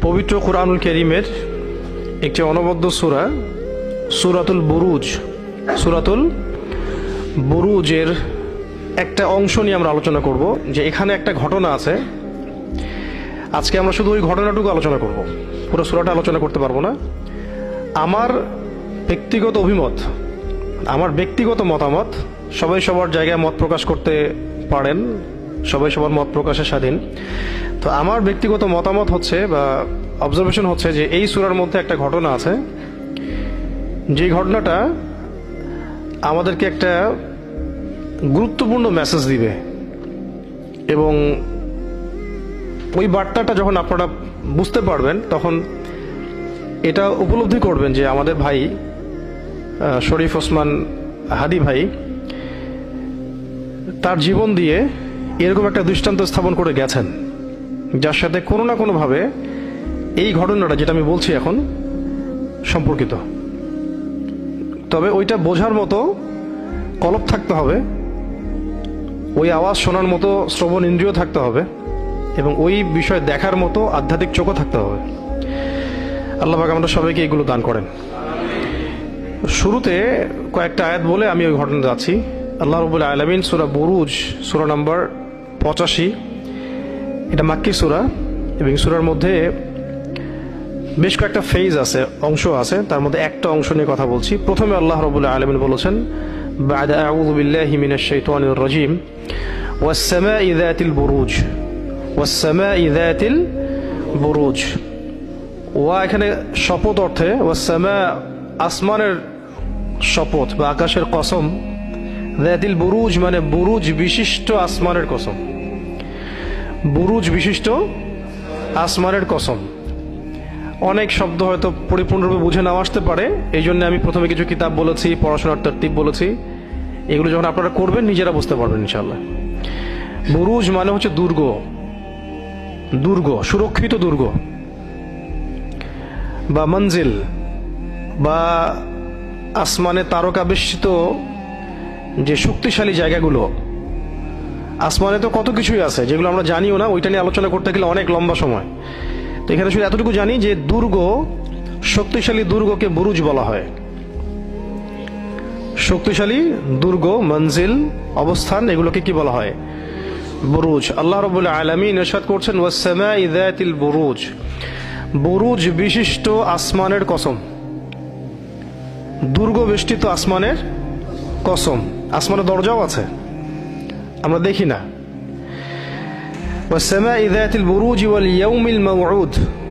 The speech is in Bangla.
পবিত্র কুরআনুল কারীমের একটি অনবদ্য সূরা সূরাতুল বুরুজ। সূরাতুল বুরুজের একটা অংশ নিয়ে আমরা আলোচনা করব, যে এখানে একটা ঘটনা আছে। আজকে আমরা শুধু ওই ঘটনাটুকু আলোচনা করব, পুরো সূরাটা আলোচনা করতে পারবো না। আমার ব্যক্তিগত অভিমত, আমার ব্যক্তিগত মতামত, সবাই সবার জায়গায় মত প্রকাশ করতে পারেন, সবাই সবার মত প্রকাশের স্বাধীন। তো আমার ব্যক্তিগত মতামত হচ্ছে বা অবজারভেশন হচ্ছে যে এই সূরার মধ্যে একটা ঘটনা আছে, যে ঘটনাটা আমাদেরকে একটা গুরুত্বপূর্ণ মেসেজ দিবে, এবং ওই বার্তাটা যখন আপনারা বুঝতে পারবেন তখন এটা উপলব্ধি করবেন যে আমাদের ভাই শরীফ ওসমান হাদি ভাই তার জীবন দিয়ে এরকম একটা দৃষ্টান্ত স্থাপন করে গেছেন, যার সাথে কোনো না কোনোভাবে এই ঘটনাটা যেটা আমি বলছি এখন সম্পর্কিত। তবে ওইটা বোঝার মতো কলব থাকতে হবে, ওই আওয়াজ শোনার মতো শ্রবণ ইন্দ্রিয় থাকতে হবে, এবং ওই বিষয় দেখার মতো আধ্যাত্মিক চোখও থাকতে হবে। আল্লাহ পাক আমাদের সবাইকে এগুলো দান করেন। শুরুতে কয়েকটা আয়াত বলে আমি ওই ঘটনা যাচ্ছি। আল্লাহ রাব্বুল আলামিন সূরা বুরুজ, সূরা নাম্বার 85, এটা মাক্কি সূরা, এবং সূরার মধ্যে বেশ কয়েকটা ফেজ আছে, অংশ আছে। তার মধ্যে একটা অংশ নিয়ে কথা বলছি। প্রথমে আল্লাহ রাব্বুল আলামিন বলেছেন, বা'দা আউযু বিল্লাহি মিনাশ শাইতানির রাজীম, ওয়াস সামাই যাতিল বুরুজ, ওয়াস সামাই যাতিল বুরুজ। ওয়া এখানে শপথ অর্থে, ওয়াস সামা আসমানের শপথ বা আকাশের কসম, যাতিল বুরুজ মানে বুরুজ বিশিষ্ট আসমানের কসম, বুরুজ বিশিষ্ট আসমানের কসম। অনেক শব্দ হয়তো পরিপূর্ণরূপে বুঝে নাও আসতে পারে, এই জন্য আমি প্রথমে কিছু কিতাব বলেছি, পড়াশোনার তরতিব বলেছি। এগুলো যখন আপনারা করবেন নিজেরা বুঝতে পারবেন ইনশাআল্লাহ। বুরুজ মানে হচ্ছে দুর্গ, দুর্গ, সুরক্ষিত দুর্গ বা মঞ্জিল, বা আসমানে তারকা বেষ্টিত যে শক্তিশালী জায়গাগুলো। আসমানে তো কত কিছুই আছে যেগুলো আমরা জানিও না, ওইটা নিয়ে আলোচনা করতে গেলে অনেক লম্বা সময়। তো এখানে শুধু এতটুকু জানি যে দুর্গ, শক্তিশালী দুর্গকে বুরুজ বলা হয়। শক্তিশালী দুর্গ, মঞ্জিল, অবস্থান, এগুলোকে কি বলা হয়? বুরুজ। আল্লাহ রাব্বুল আলামিন ইরশাদ করছেন, ওয়াস সামাই যাতিল বুরুজ, বুরুজ বিশিষ্ট আসমানের কসম, দুর্গ বেষ্টিত আসমানের কসম। আসমানের দরজাও আছে, আমরা দেখি না। ওয়াস সামাই যাতিল বুরুজ ওয়াল ইয়াউমিল মাউউদ,